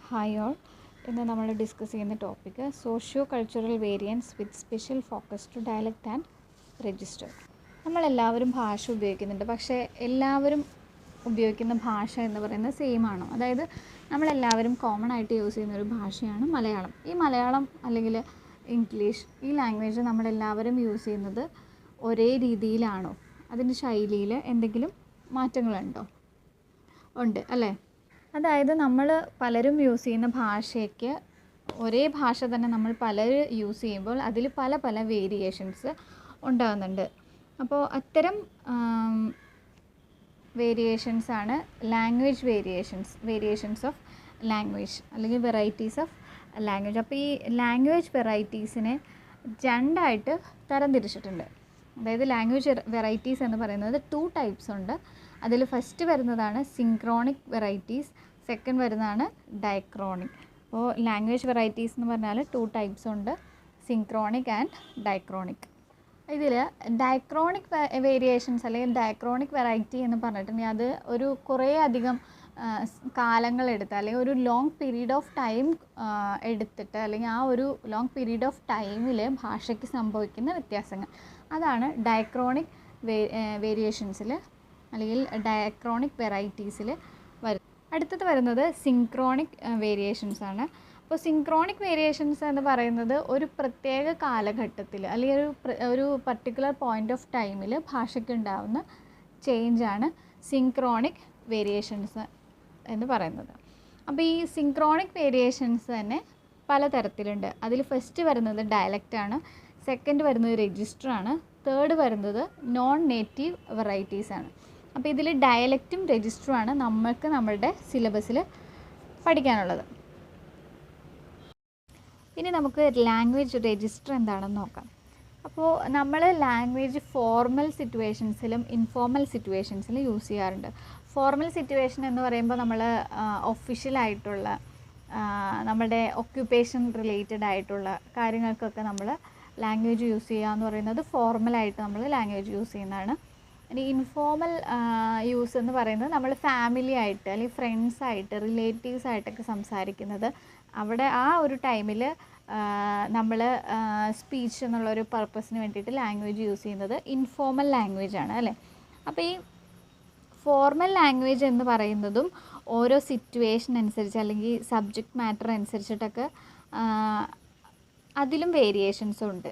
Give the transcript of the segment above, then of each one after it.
Hi all. ഇന്ന് നമ്മൾ discuss ചെയ്യുന്ന topic socio cultural variance with special focus to dialect and register. നമ്മളെല്ലാവരും ഭാഷ ഉപയോഗിക്കുന്നുണ്ട്, പക്ഷേ എല്ലാവരും ഉപയോഗിക്കുന്ന ഭാഷ എന്ന് പറയുന്നത് സെയിം ആണോ? അതായത് നമ്മളെല്ലാവരും കോമൺ ആയിട്ട് യൂസ് ചെയ്യുന്ന ഒരു ഭാഷയാണ് മലയാളം. ഈ മലയാളം അല്ലെങ്കിൽ ഇംഗ്ലീഷ്, ഈ ലാംഗ്വേജ് നമ്മളെല്ലാവരും യൂസ് ചെയ്യുന്നത് ഒരേ രീതിയിലാണോ? അതിൻ്റെ ശൈലിയിൽ എന്തെങ്കിലും മാറ്റങ്ങളുണ്ടോ? ഉണ്ട് അല്ലേ? അതായത് നമ്മൾ പലരും യൂസ് ചെയ്യുന്ന ഭാഷയ്ക്ക് ഒരേ ഭാഷ തന്നെ നമ്മൾ പലരും യൂസ് ചെയ്യുമ്പോൾ അതിൽ പല പല വേരിയേഷൻസ് ഉണ്ടാകുന്നുണ്ട്. അപ്പോൾ അത്തരം വേരിയേഷൻസാണ് ലാംഗ്വേജ് വേരിയേഷൻസ് ഓഫ് ലാംഗ്വേജ് അല്ലെങ്കിൽ വെറൈറ്റീസ് ഓഫ് ലാംഗ്വേജ്. അപ്പോൾ ഈ ലാംഗ്വേജ് വെറൈറ്റീസിനെ രണ്ടായിട്ട് തരംതിരിച്ചിട്ടുണ്ട്. അതായത് ലാംഗ്വേജ് വെറൈറ്റീസ് എന്ന് പറയുന്നത് 2 ടൈപ്സ് ഉണ്ട്. അതിൽ ഫസ്റ്റ് വരുന്നതാണ് സിങ്ക്രോണിക് വെറൈറ്റീസ്, സെക്കൻഡ് വരുന്നതാണ് ഡയക്രോണിക്. അപ്പോൾ ലാംഗ്വേജ് വെറൈറ്റീസ് എന്ന് പറഞ്ഞാൽ 2 ടൈപ്സ് ഉണ്ട്, സിങ്ക്രോണിക് ആൻഡ് ഡയക്രോണിക്. ഇതിൽ ഡയക്രോണിക് വേരിയേഷൻസ് അല്ലെങ്കിൽ ഡയക്രോണിക് വെറൈറ്റി എന്ന് പറഞ്ഞിട്ടുണ്ടെങ്കിൽ അത് ഒരു കുറേ അധികം കാലങ്ങളെടുത്ത് അല്ലെങ്കിൽ ഒരു ലോങ് പീരീഡ് ഓഫ് ടൈം എടുത്തിട്ട് അല്ലെങ്കിൽ ആ ഒരു ലോങ് പീരീഡ് ഓഫ് ടൈമിൽ ഭാഷയ്ക്ക് സംഭവിക്കുന്ന വ്യത്യാസങ്ങൾ, അതാണ് ഡയക്രോണിക് വേരിയേഷൻസിൽ അല്ലെങ്കിൽ ഡയക്രോണിക് വെറൈറ്റീസിൽ വരുന്നത്. അടുത്തത് വരുന്നത് സിങ്ക്രോണിക് വേരിയേഷൻസ് ആണ്. അപ്പോൾ സിങ്ക്രോണിക് വേരിയേഷൻസ് എന്ന് പറയുന്നത് ഒരു പ്രത്യേക കാലഘട്ടത്തിൽ അല്ലെങ്കിൽ ഒരു പർട്ടിക്കുലർ പോയിൻ്റ് ഓഫ് ടൈമിൽ ഭാഷയ്ക്ക് ഉണ്ടാകുന്ന ചേഞ്ചാണ് സിങ്ക്രോണിക് വേരിയേഷൻസ് എന്ന് പറയുന്നത്. അപ്പോൾ ഈ സിങ്ക്രോണിക് വേരിയേഷൻസ് തന്നെ പലതരത്തിലുണ്ട്. അതിൽ ഫസ്റ്റ് വരുന്നത് ഡയലക്റ്റാണ്, സെക്കൻഡ് വരുന്നത് രജിസ്റ്ററാണ്, തേർഡ് വരുന്നത് നോൺ നേറ്റീവ് വെറൈറ്റീസാണ്. അപ്പോൾ ഇതിൽ ഡയലക്റ്റും രജിസ്റ്ററുമാണ് നമ്മൾക്ക് നമ്മളുടെ സിലബസിൽ പഠിക്കാനുള്ളത്. ഇനി നമുക്ക് ലാംഗ്വേജ് രജിസ്റ്റർ എന്താണെന്ന് നോക്കാം. അപ്പോൾ നമ്മൾ ലാംഗ്വേജ് ഫോർമൽ സിറ്റുവേഷൻസിലും ഇൻഫോർമൽ സിറ്റുവേഷൻസിലും യൂസ് ചെയ്യാറുണ്ട്. ഫോർമൽ സിറ്റുവേഷൻ എന്ന് പറയുമ്പോൾ നമ്മൾ ഒഫീഷ്യലായിട്ടുള്ള നമ്മുടെ ഒക്യുപ്പേഷൻ റിലേറ്റഡ് ആയിട്ടുള്ള കാര്യങ്ങൾക്കൊക്കെ നമ്മൾ ലാംഗ്വേജ് യൂസ് ചെയ്യുക എന്ന് പറയുന്നത് ഫോർമലായിട്ട് നമ്മൾ ലാംഗ്വേജ് യൂസ് ചെയ്യുന്നതാണ്. ഇനി ഇൻഫോർമൽ യൂസ് എന്ന് പറയുന്നത് നമ്മൾ ഫാമിലി ആയിട്ട് അല്ലെങ്കിൽ ഫ്രണ്ട്സായിട്ട് റിലേറ്റീവ്സ് ആയിട്ടൊക്കെ സംസാരിക്കുന്നത്, അവിടെ ആ ഒരു ടൈമിൽ നമ്മൾ സ്പീച്ച് എന്നുള്ളൊരു പർപ്പസിന് വേണ്ടിയിട്ട് ലാംഗ്വേജ് യൂസ് ചെയ്യുന്നത് ഇൻഫോർമൽ ലാംഗ്വേജ് ആണ് അല്ലേ. അപ്പോൾ ഈ ഫോർമൽ ലാംഗ്വേജ് എന്ന് പറയുന്നതും ഓരോ സിറ്റുവേഷൻ അനുസരിച്ച് അല്ലെങ്കിൽ സബ്ജക്റ്റ് മാറ്റർ അനുസരിച്ചിട്ടൊക്കെ അതിലും വേരിയേഷൻസ് ഉണ്ട്.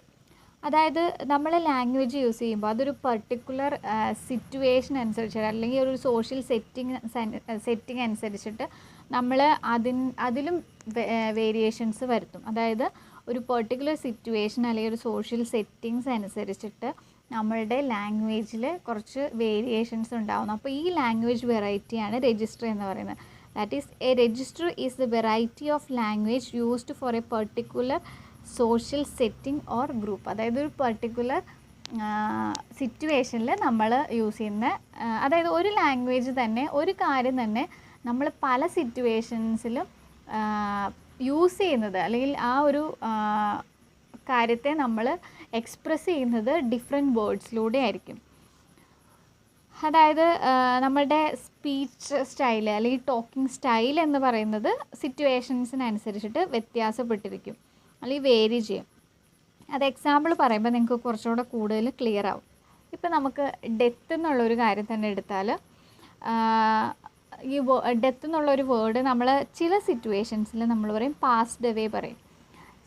അതായത് നമ്മൾ ലാംഗ്വേജ് യൂസ് ചെയ്യുമ്പോൾ അതൊരു പർട്ടിക്കുലർ സിറ്റുവേഷൻ അനുസരിച്ചിട്ട് അല്ലെങ്കിൽ ഒരു സോഷ്യൽ സെറ്റിംഗ് അനുസരിച്ചിട്ട് നമ്മൾ അതിലും വേരിയേഷൻസ് വരുത്തും. അതായത് ഒരു പർട്ടിക്കുലർ സിറ്റുവേഷൻ അല്ലെങ്കിൽ ഒരു സോഷ്യൽ സെറ്റിങ്സ് അനുസരിച്ചിട്ട് നമ്മളുടെ ലാംഗ്വേജിൽ കുറച്ച് വേരിയേഷൻസ് ഉണ്ടാകുന്നു. അപ്പോൾ ഈ ലാംഗ്വേജ് വെറൈറ്റിയാണ് രജിസ്റ്റർ എന്ന് പറയുന്നത്. That is A register is the variety of language used for A particular social setting or group. അതായത് ഒരു പർട്ടിക്കുലർ സിറ്റുവേഷനിൽ നമ്മൾ യൂസ് ചെയ്യുന്ന, അതായത് ഒരു ലാംഗ്വേജ് തന്നെ ഒരു കാര്യം തന്നെ നമ്മൾ പല സിറ്റുവേഷൻസിലും യൂസ് ചെയ്യുന്നത് അല്ലെങ്കിൽ ആ ഒരു കാര്യത്തെ നമ്മൾ എക്സ്പ്രസ് ചെയ്യുന്നത് ഡിഫറെൻറ്റ് വേർഡ്സിലൂടെ ആയിരിക്കും. അതായത് നമ്മളുടെ സ്പീച്ച് സ്റ്റൈൽ അല്ലെങ്കിൽ ടോക്കിംഗ് സ്റ്റൈൽ എന്ന് പറയുന്നത് സിറ്റുവേഷൻസിനനുസരിച്ചിട്ട് വ്യത്യാസപ്പെട്ടിരിക്കും അല്ലെങ്കിൽ വേരി ചെയ്യും. അത് എക്സാമ്പിൾ പറയുമ്പോൾ നിങ്ങൾക്ക് കുറച്ചുകൂടെ കൂടുതൽ ക്ലിയർ ആവും. ഇപ്പം നമുക്ക് ഡെത്ത് എന്നുള്ളൊരു കാര്യം തന്നെ എടുത്താൽ, ഈ ഡെത്ത് എന്നുള്ളൊരു വേർഡ് നമ്മൾ ചില സിറ്റുവേഷൻസിൽ നമ്മൾ പറയും പാസ്ഡ് അവേ പറയും,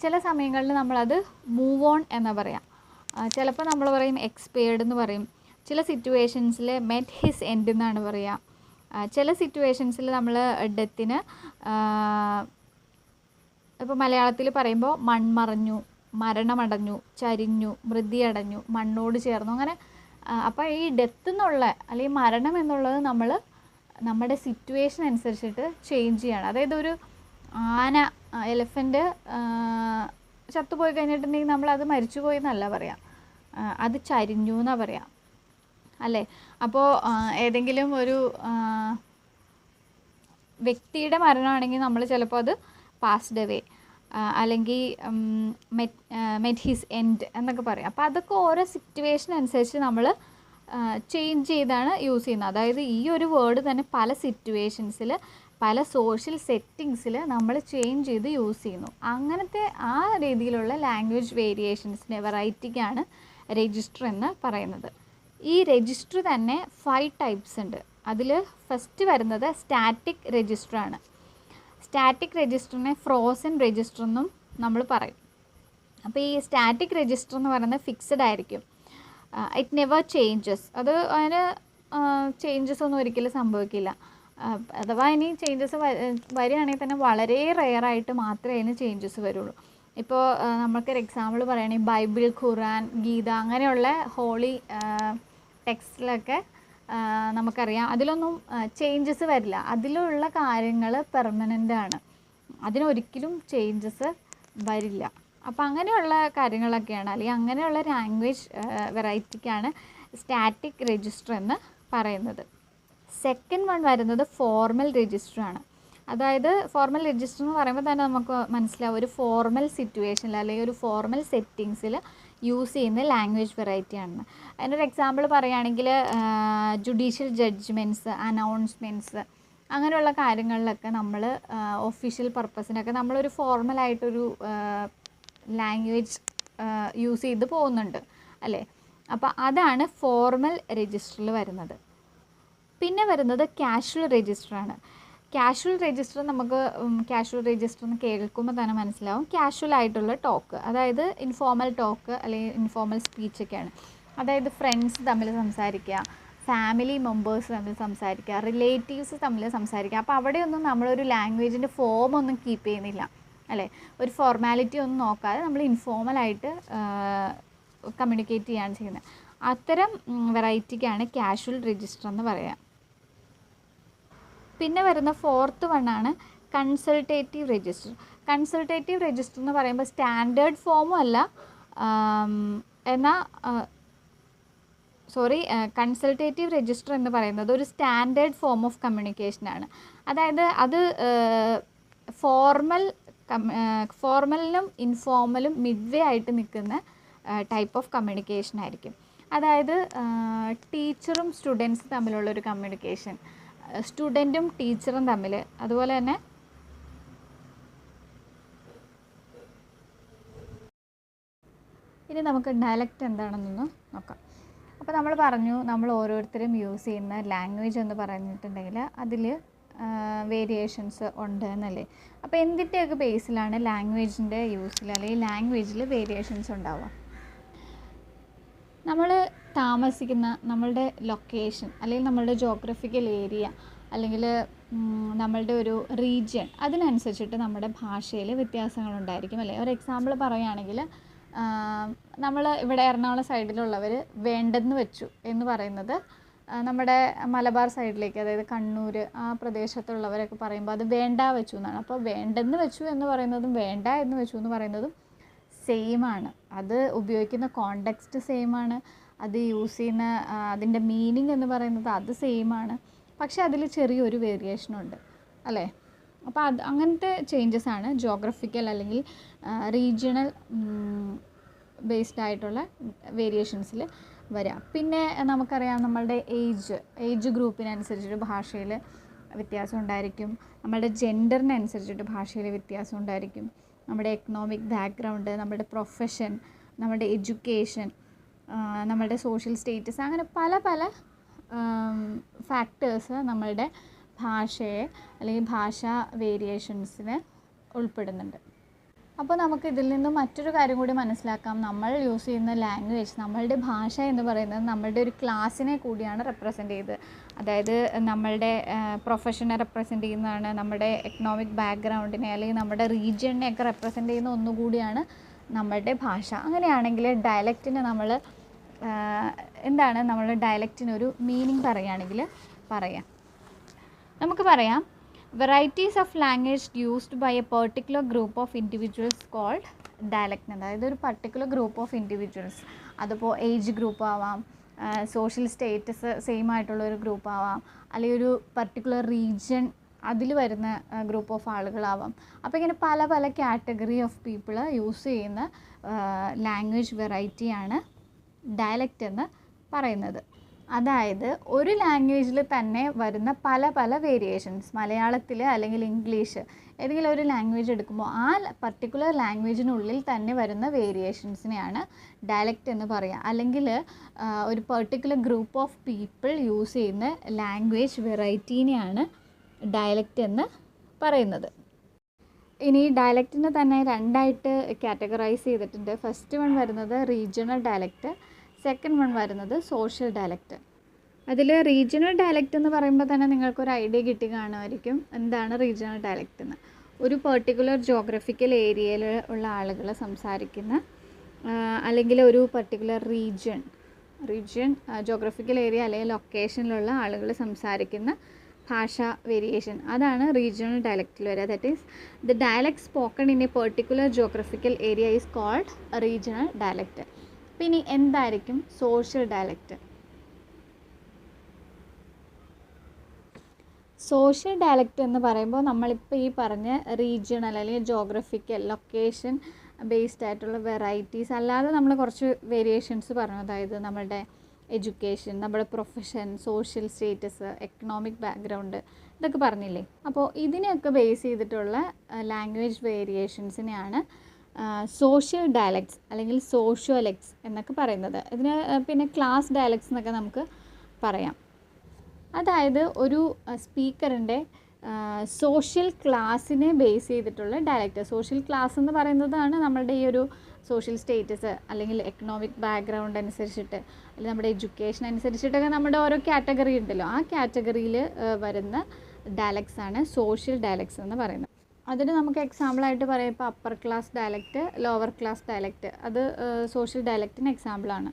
ചില സമയങ്ങളിൽ നമ്മളത് മൂവ് ഓൺ എന്ന് പറയാം, ചിലപ്പോൾ നമ്മൾ പറയും എക്സ്പയർഡ് എന്ന് പറയും, ചില സിറ്റുവേഷൻസിൽ മെറ്റ് ഹിസ് എൻഡ് എന്നാണ് പറയുക, ചില സിറ്റുവേഷൻസിൽ നമ്മൾ ഡെത്തിന് ഇപ്പോൾ മലയാളത്തിൽ പറയുമ്പോൾ മൺമറഞ്ഞു, മരണമടഞ്ഞു, ചരിഞ്ഞു, മൃതിയടഞ്ഞു, മണ്ണോട് ചേർന്നു, അങ്ങനെ. അപ്പോൾ ഈ ഡെത്ത് എന്നുള്ള അല്ലെങ്കിൽ മരണം എന്നുള്ളത് നമ്മൾ നമ്മുടെ സിറ്റുവേഷൻ അനുസരിച്ചിട്ട് ചേഞ്ച് ചെയ്യണം. അതായത് ഒരു ആന, എലഫൻറ്റ് ചത്തുപോയി കഴിഞ്ഞിട്ടുണ്ടെങ്കിൽ നമ്മളത് മരിച്ചുപോയി എന്നല്ല പറയാം, അത് ചരിഞ്ഞു എന്നാണ് പറയാം അല്ലേ. അപ്പോൾ ഏതെങ്കിലും ഒരു വ്യക്തിയുടെ മരണമാണെങ്കിൽ നമ്മൾ ചിലപ്പോൾ അത് പാസ്ഡ് അവേ അല്ലെങ്കിൽ മെറ്റ് ഹിസ് എൻഡ് എന്നൊക്കെ പറയും. അപ്പോൾ അതൊക്കെ ഓരോ സിറ്റുവേഷൻ അനുസരിച്ച് നമ്മൾ ചേഞ്ച് ചെയ്താണ് യൂസ് ചെയ്യുന്നത്. അതായത് ഈ ഒരു വേർഡ് തന്നെ പല സിറ്റുവേഷൻസിൽ പല സോഷ്യൽ സെറ്റിങ്സിൽ നമ്മൾ ചേഞ്ച് ചെയ്ത് യൂസ് ചെയ്യുന്നു. അങ്ങനത്തെ ആ രീതിയിലുള്ള ലാംഗ്വേജ് വേരിയേഷൻസിൻ്റെ വെറൈറ്റിക്കാണ് രജിസ്റ്റർ എന്ന് പറയുന്നത്. ഈ രജിസ്റ്റർ തന്നെ 5 ടൈപ്സ് ഉണ്ട്. അതിൽ ഫസ്റ്റ് വരുന്നത് സ്റ്റാറ്റിക് രജിസ്റ്ററാണ്. സ്റ്റാറ്റിക് രജിസ്റ്ററിനെ ഫ്രോസൺ രജിസ്റ്റർ എന്നും നമ്മൾ പറയും. അപ്പോൾ ഈ സ്റ്റാറ്റിക് രജിസ്റ്റർ എന്ന് പറയുന്നത് ഫിക്സഡ് ആയിരിക്കും. It never changes. അതിന് ചേഞ്ചസ് ഒന്നും ഒരിക്കലും സംഭവിക്കില്ല. അഥവാ ഇനി ചേഞ്ചസ് വരികയാണെങ്കിൽ തന്നെ വളരെ റെയറായിട്ട് മാത്രമേ അതിന് ചേഞ്ചസ് വരുള്ളൂ. ഇപ്പോൾ നമുക്കൊരു എക്സാമ്പിൾ പറയുകയാണെങ്കിൽ ബൈബിൾ, ഖുറാൻ, ഗീത അങ്ങനെയുള്ള ഹോളി ടെക്സ്റ്റിലൊക്കെ നമുക്കറിയാം അതിലൊന്നും ചേഞ്ചസ് വരില്ല. അതിലുള്ള കാര്യങ്ങൾ പെർമനൻ്റ് ആണ്, അതിനൊരിക്കലും ചേഞ്ചസ് വരില്ല. അപ്പോൾ അങ്ങനെയുള്ള കാര്യങ്ങളൊക്കെയാണ്, അല്ലെങ്കിൽ അങ്ങനെയുള്ള ലാംഗ്വേജ് വെറൈറ്റിക്കാണ് സ്റ്റാറ്റിക് രജിസ്റ്റർ എന്ന് പറയുന്നത്. സെക്കൻഡ് വൺ വരുന്നത് ഫോർമൽ രജിസ്റ്ററാണ്. അതായത് ഫോർമൽ രജിസ്റ്റർ എന്ന് പറയുമ്പോൾ തന്നെ നമുക്ക് മനസ്സിലാവും ഒരു ഫോർമൽ സിറ്റുവേഷനിൽ അല്ലെങ്കിൽ ഒരു ഫോർമൽ സെറ്റിങ്സിൽ യൂസ് ചെയ്യുന്ന ലാംഗ്വേജ് വെറൈറ്റി ആണെന്ന്. അതിനൊരു എക്സാമ്പിൾ പറയുകയാണെങ്കിൽ ജുഡീഷ്യൽ ജഡ്ജ്മെൻറ്റ്സ്, അനൗൺസ്മെൻറ്റ്സ് അങ്ങനെയുള്ള കാര്യങ്ങളിലൊക്കെ നമ്മൾ ഒഫീഷ്യൽ പർപ്പസിനൊക്കെ നമ്മളൊരു ഫോർമലായിട്ടൊരു ലാംഗ്വേജ് യൂസ് ചെയ്ത് പോകുന്നുണ്ട് അല്ലേ. അപ്പോൾ അതാണ് ഫോർമൽ രജിസ്റ്ററിൽ വരുന്നത്. പിന്നെ വരുന്നത് കാഷ്വൽ രജിസ്റ്ററാണ്. കാഷ്വൽ രജിസ്റ്റർ നമുക്ക് കാഷ്വൽ രജിസ്റ്റർ എന്ന് കേൾക്കുമ്പോൾ തന്നെ മനസ്സിലാവും കാഷ്വൽ ആയിട്ടുള്ള ടോക്ക്, അതായത് ഇൻഫോർമൽ ടോക്ക് അല്ലെങ്കിൽ ഇൻഫോർമൽ സ്പീച്ചൊക്കെയാണ്. അതായത് ഫ്രണ്ട്സ് തമ്മിൽ സംസാരിക്കുക, ഫാമിലി മെമ്പേഴ്സ് തമ്മിൽ സംസാരിക്കുക, റിലേറ്റീവ്സ് തമ്മിൽ സംസാരിക്കുക. അപ്പോൾ അവിടെയൊന്നും നമ്മളൊരു ലാംഗ്വേജിൻ്റെ ഫോം ഒന്നും കീപ്പ് ചെയ്യുന്നില്ല അല്ലേ. ഒരു ഫോർമാലിറ്റി ഒന്നും നോക്കാതെ നമ്മൾ ഇൻഫോർമലായിട്ട് കമ്മ്യൂണിക്കേറ്റ് ചെയ്യാണ് ചെയ്യുന്നത്. അത്തരം വെറൈറ്റിക്കാണ് കാഷ്വൽ രജിസ്റ്റർ എന്ന് പറയാം. പിന്നെ വരുന്ന ഫോർത്ത് വണ്ണാണ് കൺസൾട്ടേറ്റീവ് രജിസ്റ്റർ. കൺസൾട്ടേറ്റീവ് രജിസ്റ്റർ എന്ന് പറയുമ്പോൾ സ്റ്റാൻഡേർഡ് ഫോമും അല്ല, എന്നാൽ കൺസൾട്ടേറ്റീവ് രജിസ്റ്റർ എന്ന് പറയുന്നത് ഒരു സ്റ്റാൻഡേർഡ് ഫോം ഓഫ് കമ്മ്യൂണിക്കേഷനാണ്. അതായത് അത് ഫോർമലിനും ഇൻഫോർമലും മിഡ്വേ ആയിട്ട് നിൽക്കുന്ന ടൈപ്പ് ഓഫ് കമ്മ്യൂണിക്കേഷൻ ആയിരിക്കും. അതായത് ടീച്ചറും സ്റ്റുഡൻസ് തമ്മിലുള്ളൊരു കമ്മ്യൂണിക്കേഷൻ, സ്റ്റുഡൻറ്റും ടീച്ചറും തമ്മിൽ, അതുപോലെ തന്നെ ഇനി നമുക്ക് ഡയലക്റ്റ് എന്താണെന്നൊന്ന് നോക്കാം. അപ്പോൾ നമ്മൾ പറഞ്ഞു നമ്മൾ ഓരോരുത്തരും യൂസ് ചെയ്യുന്ന ലാംഗ്വേജ് എന്ന് പറഞ്ഞിട്ടുണ്ടെങ്കിൽ അതിൽ വേരിയേഷൻസ് ഉണ്ട് എന്നല്ലേ. അപ്പോൾ എന്തിൻ്റെയൊക്കെ ബേസിലാണ് ലാംഗ്വേജിൻ്റെ യൂസിൽ അല്ലെങ്കിൽ ലാംഗ്വേജിൽ വേരിയേഷൻസ് ഉണ്ടാവുക? നമ്മൾ താമസിക്കുന്ന നമ്മളുടെ ലൊക്കേഷൻ അല്ലെങ്കിൽ നമ്മളുടെ ജോഗ്രഫിക്കൽ ഏരിയ അല്ലെങ്കിൽ നമ്മളുടെ ഒരു റീജിയൻ, അതിനനുസരിച്ചിട്ട് നമ്മുടെ ഭാഷയിൽ വ്യത്യാസങ്ങളുണ്ടായിരിക്കും അല്ലേ. ഒരു എക്സാമ്പിൾ പറയുകയാണെങ്കിൽ നമ്മൾ ഇവിടെ എറണാകുളം സൈഡിലുള്ളവർ വേണ്ടെന്ന് വെച്ചു എന്ന് പറയുന്നത് നമ്മുടെ മലബാർ സൈഡിലേക്ക്, അതായത് കണ്ണൂർ ആ പ്രദേശത്തുള്ളവരൊക്കെ പറയുമ്പോൾ അത് വേണ്ട വെച്ചു എന്നാണ്. അപ്പോൾ വേണ്ടെന്ന് വെച്ചു എന്ന് പറയുന്നതും വേണ്ട എന്ന് വെച്ചു എന്ന് പറയുന്നതും സെയിമാണ്. അത് ഉപയോഗിക്കുന്ന കോണ്ടെക്സ്റ്റ് സെയിമാണ്, അത് യൂസ് ചെയ്യുന്ന അതിൻ്റെ മീനിങ് എന്ന് പറയുന്നത് അത് സെയിമാണ്. പക്ഷേ അതിൽ ചെറിയൊരു വേരിയേഷനുണ്ട് അല്ലേ. അപ്പോൾ അങ്ങനത്തെ ചേഞ്ചസ് ആണ് ജോഗ്രഫിക്കൽ അല്ലെങ്കിൽ റീജിയണൽ ബേസ്ഡ് ആയിട്ടുള്ള വേരിയേഷൻസിൽ വരാം. പിന്നെ നമുക്കറിയാം നമ്മളുടെ ഏജ് ഗ്രൂപ്പിനനുസരിച്ചിട്ട് ഭാഷയിൽ വ്യത്യാസം ഉണ്ടായിരിക്കും, നമ്മളുടെ ജെൻഡറിനനുസരിച്ചിട്ട് ഭാഷയിൽ വ്യത്യാസം ഉണ്ടായിരിക്കും, നമ്മുടെ എക്കണോമിക് ബാക്ക്ഗ്രൗണ്ട്, നമ്മുടെ പ്രൊഫഷൻ, നമ്മുടെ എഡ്യൂക്കേഷൻ, നമ്മളുടെ സോഷ്യൽ സ്റ്റേറ്റസ്, അങ്ങനെ പല പല ഫാക്ടേഴ്സ് നമ്മളുടെ ഭാഷയെ അല്ലെങ്കിൽ ഭാഷാ വേരിയേഷൻസിന് ഉൾപ്പെടുന്നുണ്ട്. അപ്പോൾ നമുക്ക് ഇതിൽ നിന്ന് മറ്റൊരു കാര്യം കൂടി മനസ്സിലാക്കാം. നമ്മൾ യൂസ് ചെയ്യുന്ന ലാംഗ്വേജ്, നമ്മളുടെ ഭാഷ എന്ന് പറയുന്നത് നമ്മളുടെ ഒരു ക്ലാസ്സിനെ കൂടിയാണ് റെപ്രസെൻ്റ് ചെയ്തത്. അതായത് നമ്മളുടെ പ്രൊഫഷനെ റെപ്രസെൻ്റ് ചെയ്യുന്നതാണ്, നമ്മുടെ എക്കണോമിക് ബാക്ക്ഗ്രൗണ്ടിനെ അല്ലെങ്കിൽ നമ്മുടെ റീജിയണിനെയൊക്കെ റെപ്രസെൻ്റ് ചെയ്യുന്ന ഒന്നുകൂടിയാണ് നമ്മളുടെ ഭാഷ. അങ്ങനെയാണെങ്കിൽ ഡയലക്റ്റിന് നമ്മൾ എന്താണ് നമ്മൾ ഡയലക്റ്റിനൊരു മീനിങ് പറയുകയാണെങ്കിൽ പറയാം. നമുക്ക് പറയാം varieties of language used by a particular group of individuals called dialect. അതായത് ഒരു പർട്ടിക്കുലർ ഗ്രൂപ്പ് ഓഫ് ഇൻഡിവിജ്വൽസ്, അതിപ്പോൾ ഏജ് ഗ്രൂപ്പ് ആവാം, സോഷ്യൽ സ്റ്റേറ്റസ് സെയിം ആയിട്ടുള്ള ഒരു ഗ്രൂപ്പ് ആവാം, അല്ലെങ്കിൽ ഒരു പർട്ടിക്കുലർ റീജിയൻ അതിൽ വരുന്ന ഗ്രൂപ്പ് ഓഫ് ആളുകളാവാം. അപ്പോൾ ഇങ്ങനെ പല പല കാറ്റഗറി ഓഫ് പീപ്പിൾ യൂസ് ചെയ്യുന്ന ലാംഗ്വേജ് വെറൈറ്റിയാണ് ഡയലക്റ്റ് എന്ന് പറയുന്നത്. അതായത് ഒരു ലാംഗ്വേജിൽ തന്നെ വരുന്ന പല പല വേരിയേഷൻസ്, മലയാളത്തിൽ അല്ലെങ്കിൽ ഇംഗ്ലീഷ് ഏതെങ്കിലും ഒരു ലാംഗ്വേജ് എടുക്കുമ്പോൾ ആ പർട്ടിക്കുലർ ലാംഗ്വേജിനുള്ളിൽ തന്നെ വരുന്ന വേരിയേഷൻസിനെയാണ് ഡയലക്റ്റ് എന്ന് പറയുക. അല്ലെങ്കിൽ ഒരു particular group of people use ചെയ്യുന്ന ലാംഗ്വേജ് വെറൈറ്റീനെയാണ് ഡയലക്റ്റ് എന്ന് പറയുന്നത്. ഇനി ഡയലക്റ്റിനെ തന്നെ രണ്ടായിട്ട് കാറ്റഗറൈസ് ചെയ്തിട്ടുണ്ട്. ഫസ്റ്റ് വൺ വരുന്നത് റീജിയണൽ ഡയലക്റ്റ്, സെക്കൻഡ് വൺ വരുന്നത് സോഷ്യൽ ഡയലക്റ്റ്. അതിൽ റീജിയണൽ ഡയലക്റ്റ് എന്ന് പറയുമ്പോൾ തന്നെ നിങ്ങൾക്കൊരു ഐഡിയ കിട്ടി കാണുമായിരിക്കും എന്താണ് റീജിയണൽ ഡയലക്റ്റ് എന്ന്. ഒരു പെർട്ടിക്കുലർ ജോഗ്രഫിക്കൽ ഏരിയയിൽ ഉള്ള ആളുകൾ സംസാരിക്കുന്ന അല്ലെങ്കിൽ ഒരു പെർട്ടിക്കുലർ റീജിയൻ ജോഗ്രഫിക്കൽ ഏരിയ അല്ലെങ്കിൽ ലൊക്കേഷനിലുള്ള ആളുകൾ സംസാരിക്കുന്ന ഭാഷ വേരിയേഷൻ, അതാണ് റീജിയണൽ ഡയലക്റ്റിൽ വരിക. That is the dialect spoken in a particular geographical area is called regional dialect. പിന്നെ എന്തായിരിക്കും സോഷ്യൽ ഡയലക്റ്റ്? സോഷ്യൽ ഡയലക്റ്റ് എന്ന് പറയുമ്പോൾ നമ്മളിപ്പോൾ ഈ പറഞ്ഞ റീജിയണൽ അല്ലെങ്കിൽ ജോഗ്രഫിക്കൽ ലൊക്കേഷൻ ബേസ്ഡ് ആയിട്ടുള്ള വെറൈറ്റീസ് അല്ലാതെ നമ്മൾ കുറച്ച് വേരിയേഷൻസ് പറഞ്ഞു. അതായത് നമ്മുടെ എഡ്യൂക്കേഷൻ, നമ്മുടെ profession, social status, economic background, ഇതൊക്കെ പറഞ്ഞില്ലേ. അപ്പോൾ ഇതിനെയൊക്കെ ബേസ് ചെയ്തിട്ടുള്ള ലാംഗ്വേജ് വേരിയേഷൻസിനെയാണ് സോഷ്യൽ ഡയലക്ട്സ് അല്ലെങ്കിൽ സോഷ്യോലെക്ട്സ് എന്നൊക്കെ പറയുന്നത്. ഇതിന് പിന്നെ ക്ലാസ് ഡയലക്ട്സ് എന്നൊക്കെ നമുക്ക് പറയാം. അതായത് ഒരു സ്പീക്കറിൻ്റെ സോഷ്യൽ ക്ലാസ്സിനെ ബേസ് ചെയ്തിട്ടുള്ള ഡയലക്റ്റ്. സോഷ്യൽ ക്ലാസ് എന്ന് പറയുന്നതാണ് നമ്മളുടെ ഈ ഒരു സോഷ്യൽ സ്റ്റേറ്റസ് അല്ലെങ്കിൽ എക്കണോമിക് ബാക്ക്ഗ്രൗണ്ട് അനുസരിച്ചിട്ട് അല്ലെങ്കിൽ നമ്മുടെ എഡ്യൂക്കേഷൻ അനുസരിച്ചിട്ടൊക്കെ നമ്മുടെ ഓരോ കാറ്റഗറി ഉണ്ടല്ലോ, ആ കാറ്റഗറിയിൽ വരുന്ന ഡയലക്ട്സ് ആണ് സോഷ്യൽ ഡയലക്ട്സ് എന്ന് പറയുന്നത്. അതിന് നമുക്ക് എക്സാമ്പിളായിട്ട് പറയാം, ഇപ്പോൾ upper class dialect, lower class dialect, അത് സോഷ്യൽ ഡയലക്റ്റിന് എക്സാമ്പിളാണ്.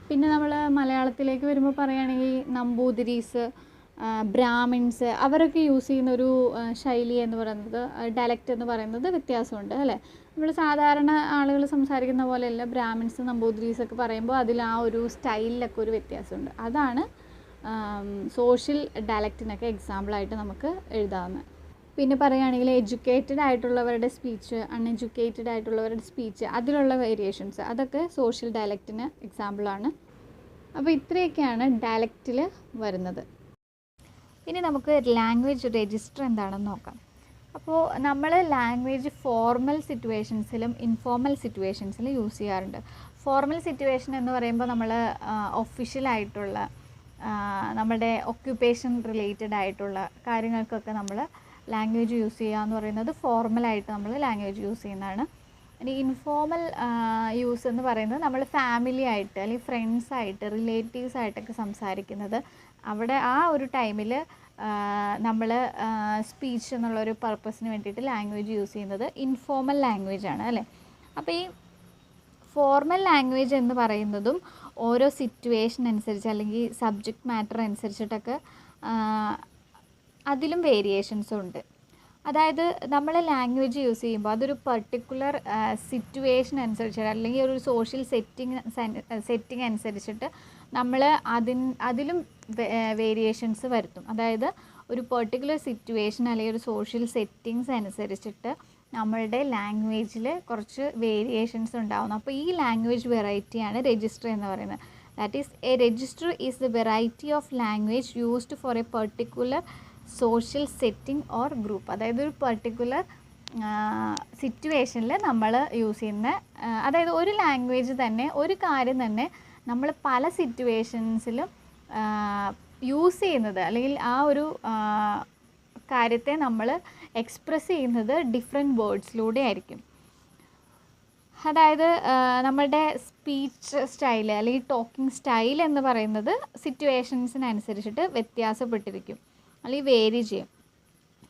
പിന്നെ നമ്മൾ മലയാളത്തിലേക്ക് വരുമ്പോൾ പറയുകയാണെങ്കിൽ നമ്പൂതിരീസ്, ബ്രാഹ്മിൻസ്, അവരൊക്കെ യൂസ് ചെയ്യുന്ന ഒരു ശൈലി എന്ന് പറയുന്നത്, ഡയലക്റ്റ് എന്ന് പറയുന്നത് വ്യത്യാസമുണ്ട് അല്ലേ. നമ്മൾ സാധാരണ ആളുകൾ സംസാരിക്കുന്ന പോലെയല്ല ബ്രാഹ്മിൻസ് നമ്പൂതിരീസ് ഒക്കെ പറയുമ്പോൾ അതിൽ ആ ഒരു സ്റ്റൈലിലൊക്കെ ഒരു വ്യത്യാസമുണ്ട്. അതാണ് സോഷ്യൽ ഡയലക്റ്റിനൊക്കെ എക്സാമ്പിളായിട്ട് നമുക്ക് എഴുതാവുന്നത്. പിന്നെ പറയുകയാണെങ്കിൽ എഡ്യൂക്കേറ്റഡ് ആയിട്ടുള്ളവരുടെ സ്പീച്ച്, അൺഎഡ്യൂക്കേറ്റഡ് ആയിട്ടുള്ളവരുടെ സ്പീച്ച്, അതിലുള്ള വേരിയേഷൻസ്, അതൊക്കെ സോഷ്യൽ ഡയലക്റ്റിന് എക്സാമ്പിളാണ്. അപ്പോൾ ഇത്രയൊക്കെയാണ് ഡയലക്റ്റിൽ വരുന്നത്. ഇനി നമുക്ക് ലാംഗ്വേജ് രജിസ്റ്റർ എന്താണെന്ന് നോക്കാം. അപ്പോൾ നമ്മൾ ലാംഗ്വേജ് ഫോർമൽ സിറ്റുവേഷൻസിലും ഇൻഫോർമൽ സിറ്റുവേഷൻസിലും യൂസ് ചെയ്യാറുണ്ട്. ഫോർമൽ സിറ്റുവേഷൻ എന്ന് പറയുമ്പോൾ നമ്മൾ ഒഫീഷ്യലായിട്ടുള്ള നമ്മുടെ ഒക്യുപ്പേഷൻ റിലേറ്റഡ് ആയിട്ടുള്ള കാര്യങ്ങൾക്കൊക്കെ നമ്മൾ ലാംഗ്വേജ് യൂസ് ചെയ്യുക എന്ന് പറയുന്നത് ഫോർമലായിട്ട് നമ്മൾ ലാംഗ്വേജ് യൂസ് ചെയ്യുന്നതാണ്. ഇനി ഇൻഫോർമൽ യൂസ് എന്ന് പറയുന്നത് നമ്മൾ ഫാമിലി ആയിട്ട് അല്ലെങ്കിൽ ഫ്രണ്ട്സായിട്ട് റിലേറ്റീവ്സ് ആയിട്ടൊക്കെ സംസാരിക്കുന്നത്, അവിടെ ആ ഒരു ടൈമിൽ നമ്മൾ സ്പീച്ച് എന്നുള്ളൊരു പർപ്പസിന് വേണ്ടിയിട്ട് ലാംഗ്വേജ് യൂസ് ചെയ്യുന്നത് ഇൻഫോർമൽ ലാംഗ്വേജ് ആണ് അല്ലേ. അപ്പോൾ ഈ ഫോർമൽ ലാംഗ്വേജ് എന്ന് പറയുന്നതും ഓരോ സിറ്റുവേഷൻ അനുസരിച്ച് അല്ലെങ്കിൽ സബ്ജക്റ്റ് മാറ്റർ അനുസരിച്ചിട്ടൊക്കെ അതിലും വേരിയേഷൻസും ഉണ്ട്. അതായത് നമ്മൾ ലാംഗ്വേജ് യൂസ് ചെയ്യുമ്പോൾ അതൊരു പർട്ടിക്കുലർ സിറ്റുവേഷൻ അനുസരിച്ചിട്ട് അല്ലെങ്കിൽ ഒരു സോഷ്യൽ സെറ്റിംഗ് അനുസരിച്ചിട്ട് നമ്മൾ അതിലും വേരിയേഷൻസ് വരുത്തും. അതായത് ഒരു പെർട്ടിക്കുലർ സിറ്റുവേഷൻ അല്ലെങ്കിൽ ഒരു സോഷ്യൽ സെറ്റിങ്സ് അനുസരിച്ചിട്ട് നമ്മളുടെ ലാംഗ്വേജിൽ കുറച്ച് വേരിയേഷൻസ് ഉണ്ടാകുന്നു. അപ്പോൾ ഈ ലാംഗ്വേജ് വെറൈറ്റിയാണ് രജിസ്റ്റർ എന്ന് പറയുന്നത്. That is A register is the variety of language used for A particular social setting or group. അതായത് ഒരു പെർട്ടിക്കുലർ സിറ്റുവേഷനിൽ നമ്മൾ യൂസ് ചെയ്യുന്ന, അതായത് ഒരു ലാംഗ്വേജ് തന്നെ ഒരു കാര്യം തന്നെ നമ്മൾ പല സിറ്റുവേഷൻസിലും യൂസ് ചെയ്യുന്നത് അല്ലെങ്കിൽ ആ ഒരു കാര്യത്തെ നമ്മൾ എക്സ്പ്രസ് ചെയ്യുന്നത് ഡിഫറെൻറ്റ് വേർഡ്സിലൂടെ ആയിരിക്കും. അതായത് നമ്മളുടെ സ്പീച്ച് സ്റ്റൈൽ അല്ലെങ്കിൽ ടോക്കിംഗ് സ്റ്റൈൽ എന്ന് പറയുന്നത് സിറ്റുവേഷൻസിനനുസരിച്ചിട്ട് വ്യത്യാസപ്പെട്ടിരിക്കും അല്ലെങ്കിൽ വേരി ചെയ്യും.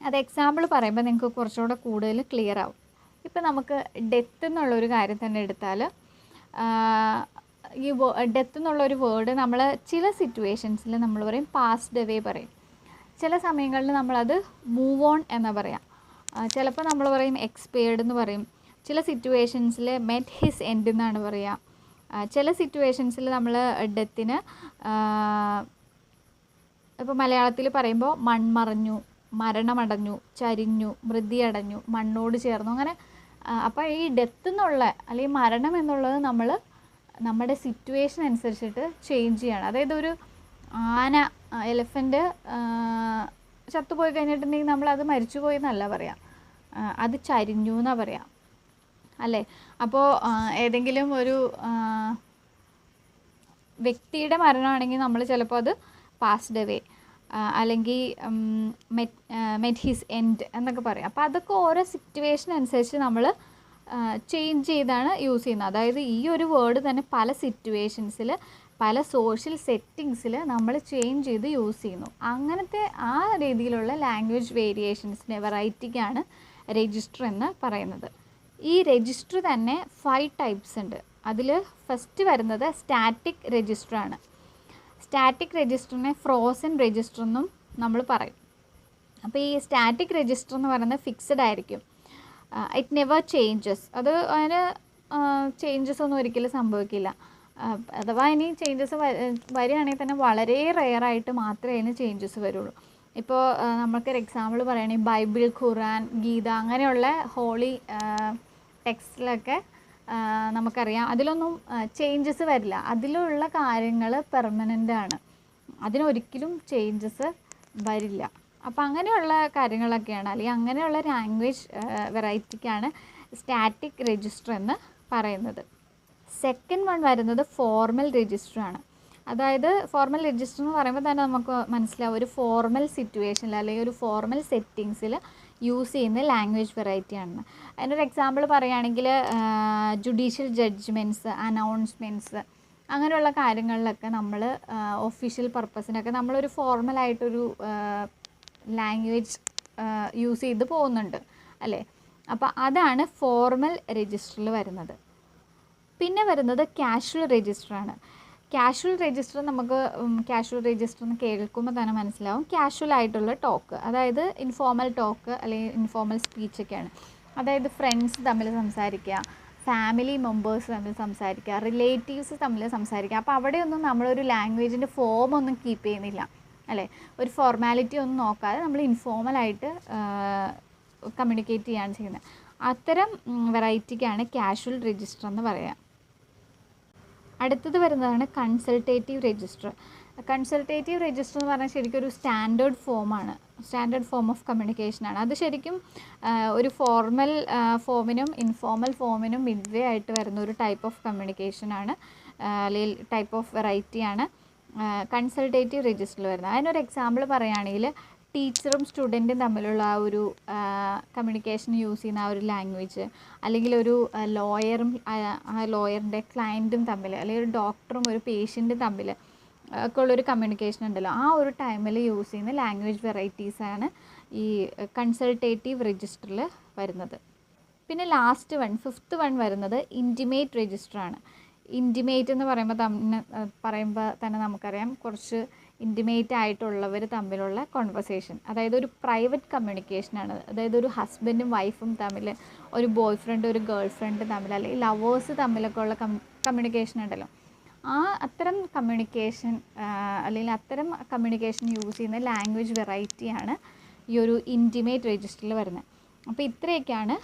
അത് എക്സാമ്പിൾ പറയുമ്പോൾ നിങ്ങൾക്ക് കുറച്ചുകൂടെ കൂടുതൽ ക്ലിയർ ആവും. ഇപ്പം നമുക്ക് ഡെത്ത് എന്നുള്ളൊരു കാര്യം തന്നെ എടുത്താൽ, ഈ ഡെത്ത് എന്നുള്ളൊരു വേർഡ് നമ്മൾ ചില സിറ്റുവേഷൻസിൽ നമ്മൾ പറയും പാസ്ഡ് അവേ പറയും, ചില സമയങ്ങളിൽ നമ്മളത് മൂവ് ഓൺ എന്ന് പറയാം, ചിലപ്പോൾ നമ്മൾ പറയും എക്സ്പയർഡ് എന്ന് പറയും, ചില സിറ്റുവേഷൻസിൽ മെറ്റ് ഹിസ് എൻഡ് എന്നാണ് പറയുക, ചില സിറ്റുവേഷൻസിൽ നമ്മൾ ഡെത്തിന് ഇപ്പോൾ മലയാളത്തിൽ പറയുമ്പോൾ മൺമറഞ്ഞു, മരണമടഞ്ഞു, ചരിഞ്ഞു, മൃതിയടഞ്ഞു, മണ്ണോട് ചേർന്നു, അങ്ങനെ. അപ്പോൾ ഈ ഡെത്ത് എന്നുള്ള അല്ലെങ്കിൽ മരണം എന്നുള്ളത് നമ്മൾ നമ്മുടെ സിറ്റുവേഷൻ അനുസരിച്ചിട്ട് ചേഞ്ച് ചെയ്യണം. അതായത് ഒരു ആന എലഫൻറ്റ് ചത്തുപോയി കഴിഞ്ഞിട്ടുണ്ടെങ്കിൽ നമ്മളത് മരിച്ചുപോയി എന്നല്ല പറയാം, അത് ചരിഞ്ഞു എന്നാണ് പറയാം അല്ലേ. അപ്പോൾ ഏതെങ്കിലും ഒരു വ്യക്തിയുടെ മരണമാണെങ്കിൽ നമ്മൾ ചിലപ്പോൾ അത് പാസ്ഡ് അവേ അല്ലെങ്കിൽ മെറ്റ് ഹിസ് എൻഡ് എന്നൊക്കെ പറയും. അപ്പോൾ അതൊക്കെ ഓരോ സിറ്റുവേഷൻ അനുസരിച്ച് നമ്മൾ ചേഞ്ച് ചെയ്താണ് യൂസ് ചെയ്യുന്നത്. അതായത് ഈ ഒരു വേർഡ് തന്നെ പല സിറ്റുവേഷൻസിൽ പല സോഷ്യൽ സെറ്റിങ്സിൽ നമ്മൾ ചേഞ്ച് ചെയ്ത് യൂസ് ചെയ്യുന്നു. അങ്ങനത്തെ ആ രീതിയിലുള്ള ലാംഗ്വേജ് വേരിയേഷൻസിൻ്റെ വെറൈറ്റിക്കാണ് രജിസ്റ്റർ എന്ന് പറയുന്നത്. ഈ രജിസ്റ്റർ തന്നെ 5 ടൈപ്സ് ഉണ്ട്. അതിൽ ഫസ്റ്റ് വരുന്നത് സ്റ്റാറ്റിക് രജിസ്റ്ററാണ്. സ്റ്റാറ്റിക് രജിസ്റ്ററിനെ ഫ്രോസൺ രജിസ്റ്റർ എന്നും നമ്മൾ പറയും. അപ്പോൾ ഈ സ്റ്റാറ്റിക് രജിസ്റ്റർ എന്ന് പറയുന്നത് ഫിക്സഡ് ആയിരിക്കും. It never changes. അത് അതിന് ചേഞ്ചസ് ഒന്നും ഒരിക്കലും സംഭവിക്കില്ല. അഥവാ ഇനി ചേഞ്ചസ് വരികയാണെങ്കിൽ തന്നെ വളരെ റെയറായിട്ട് മാത്രമേ അതിന് ചേഞ്ചസ് വരുള്ളൂ. ഇപ്പോൾ നമുക്കൊരു എക്സാമ്പിൾ പറയുകയാണെങ്കിൽ ബൈബിൾ, ഖുറാൻ, ഗീത അങ്ങനെയുള്ള ഹോളി ടെക്സ്റ്റിലൊക്കെ നമുക്കറിയാം അതിലൊന്നും ചേഞ്ചസ് വരില്ല. അതിലുള്ള കാര്യങ്ങൾ പെർമനൻ്റ് ആണ്, അതിനൊരിക്കലും ചേഞ്ചസ് വരില്ല. അപ്പോൾ അങ്ങനെയുള്ള കാര്യങ്ങളൊക്കെയാണ്, അല്ലെങ്കിൽ അങ്ങനെയുള്ള ലാംഗ്വേജ് വെറൈറ്റിക്കാണ് സ്റ്റാറ്റിക് രജിസ്റ്റർ എന്ന് പറയുന്നത്. സെക്കൻഡ് വൺ വരുന്നത് ഫോർമൽ രജിസ്റ്ററാണ്. അതായത് ഫോർമൽ രജിസ്റ്റർ എന്ന് പറയുമ്പോൾ തന്നെ നമുക്ക് മനസ്സിലാവും ഒരു ഫോർമൽ സിറ്റുവേഷനിൽ അല്ലെങ്കിൽ ഒരു ഫോർമൽ സെറ്റിങ്സിൽ യൂസ് ചെയ്യുന്ന ലാംഗ്വേജ് വെറൈറ്റി ആണെന്ന്. അതിനൊരു എക്സാമ്പിൾ പറയുകയാണെങ്കിൽ ജുഡീഷ്യൽ ജഡ്ജ്മെൻറ്റ്സ്, അനൗൺസ്മെൻറ്റ്സ് അങ്ങനെയുള്ള കാര്യങ്ങളിലൊക്കെ നമ്മൾ ഒഫീഷ്യൽ പർപ്പസിനൊക്കെ നമ്മളൊരു ഫോർമലായിട്ടൊരു ലാംഗ്വേജ് യൂസ് ചെയ്ത് പോകുന്നുണ്ട് അല്ലേ. അപ്പോൾ അതാണ് ഫോർമൽ രജിസ്റ്ററിൽ വരുന്നത്. പിന്നെ വരുന്നത് കാഷ്വൽ രജിസ്റ്ററാണ്. കാഷ്വൽ രജിസ്റ്റർ നമുക്ക് കാഷ്വൽ രജിസ്റ്റർ എന്ന് കേൾക്കുമ്പോൾ തന്നെ മനസ്സിലാവും കാഷ്വൽ ആയിട്ടുള്ള ടോക്ക്, അതായത് ഇൻഫോർമൽ ടോക്ക് അല്ലെങ്കിൽ ഇൻഫോർമൽ സ്പീച്ചൊക്കെയാണ്. അതായത് ഫ്രണ്ട്സ് തമ്മിൽ സംസാരിക്കുക, ഫാമിലി മെമ്പേഴ്സ് തമ്മിൽ സംസാരിക്കുക, റിലേറ്റീവ്സ് തമ്മിൽ സംസാരിക്കുക. അപ്പോൾ അവിടെയൊന്നും നമ്മളൊരു ലാംഗ്വേജിൻ്റെ ഫോം ഒന്നും കീപ്പ് ചെയ്യുന്നില്ല അല്ലേ. ഒരു ഫോർമാലിറ്റി ഒന്നും നോക്കാതെ നമ്മൾ ഇൻഫോർമലായിട്ട് കമ്മ്യൂണിക്കേറ്റ് ചെയ്യുകയാണ് ചെയ്യുന്നത്. അത്തരം വെറൈറ്റിക്കാണ് കാഷ്വൽ രജിസ്റ്റർ എന്ന് പറയുക. അടുത്തത് വരുന്നതാണ് കൺസൾട്ടേറ്റീവ് രജിസ്റ്റർ. കൺസൾട്ടേറ്റീവ് രജിസ്റ്റർ എന്ന് പറഞ്ഞാൽ ശരിക്കും ഒരു സ്റ്റാൻഡേർഡ് ഫോമാണ്, സ്റ്റാൻഡേർഡ് ഫോം ഓഫ് കമ്മ്യൂണിക്കേഷനാണ്. അത് ശരിക്കും ഒരു ഫോർമൽ ഫോമിനും ഇൻഫോർമൽ ഫോമിനും മിഡ്വേ ആയിട്ട് വരുന്ന ഒരു ടൈപ്പ് ഓഫ് കമ്മ്യൂണിക്കേഷനാണ്, അല്ലെങ്കിൽ ടൈപ്പ് ഓഫ് വെറൈറ്റിയാണ് കൺസൾട്ടേറ്റീവ് രജിസ്റ്ററിൽ വരുന്നത്. അതിനൊരു എക്സാമ്പിൾ പറയുകയാണെങ്കിൽ ടീച്ചറും സ്റ്റുഡൻറ്റും തമ്മിലുള്ള ആ ഒരു കമ്മ്യൂണിക്കേഷൻ യൂസ് ചെയ്യുന്ന ആ ഒരു ലാംഗ്വേജ്, അല്ലെങ്കിൽ ഒരു ലോയറും ആ ലോയറിൻ്റെ ക്ലയൻറ്റും തമ്മിൽ, അല്ലെങ്കിൽ ഒരു ഡോക്ടറും ഒരു പേഷ്യൻറ്റും തമ്മിൽ ഒക്കെ ഉള്ളൊരു കമ്മ്യൂണിക്കേഷൻ ഉണ്ടല്ലോ, ആ ഒരു ടൈമിൽ യൂസ് ചെയ്യുന്ന ലാംഗ്വേജ് വെറൈറ്റീസാണ് ഈ കൺസൾട്ടേറ്റീവ് രജിസ്റ്ററിൽ വരുന്നത്. പിന്നെ ലാസ്റ്റ് വൺ, ഫിഫ്ത്ത് വൺ വരുന്നത് ഇൻറ്റിമേറ്റ് രജിസ്റ്ററാണ്. ഇൻറ്റിമേറ്റ് എന്ന് പറയുമ്പോൾ തന്നെ നമുക്കറിയാം കുറച്ച് ഇൻറ്റിമേറ്റ് ആയിട്ടുള്ളവർ തമ്മിലുള്ള കോൺവെർസേഷൻ, അതായത് ഒരു പ്രൈവറ്റ് കമ്മ്യൂണിക്കേഷനാണ്. അതായത് ഒരു ഹസ്ബൻഡും വൈഫും തമ്മിൽ, ഒരു ബോയ് ഫ്രണ്ട് ഒരു ഗേൾ ഫ്രണ്ട് തമ്മിൽ, അല്ലെങ്കിൽ ലവേഴ്സ് തമ്മിലൊക്കെ ഉള്ള കമ്മ്യൂണിക്കേഷൻ ഉണ്ടല്ലോ, അത്തരം കമ്മ്യൂണിക്കേഷൻ അല്ലെങ്കിൽ അത്തരം കമ്മ്യൂണിക്കേഷൻ യൂസ് ചെയ്യുന്ന ലാംഗ്വേജ് വെറൈറ്റിയാണ് ഈ ഒരു ഇൻറ്റിമേറ്റ് രജിസ്റ്ററിൽ വരുന്നത്. അപ്പോൾ ഇത്രയൊക്കെയാണ്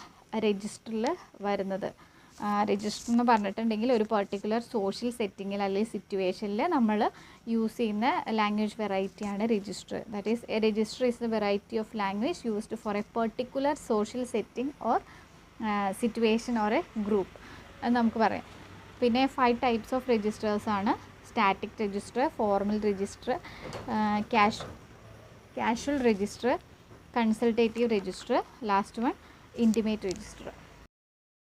രജിസ്റ്ററിൽ വരുന്നത്. രജിസ്റ്റർ എന്ന് പറഞ്ഞിട്ടുണ്ടെങ്കിൽ ഒരു പെർട്ടിക്കുലർ സോഷ്യൽ സെറ്റിങ്ങിൽ അല്ലെങ്കിൽ സിറ്റുവേഷനിൽ നമ്മൾ യൂസ് ചെയ്യുന്ന ലാംഗ്വേജ് വെറൈറ്റിയാണ് register. That is A register is A variety of language used for A particular social setting or situation or A group എന്ന് നമുക്ക് പറയാം. പിന്നെ 5 ടൈപ്സ് ഓഫ് രജിസ്റ്റേഴ്സ് ആണ്: static register, formal register, casual register, consultative register, last one intimate register.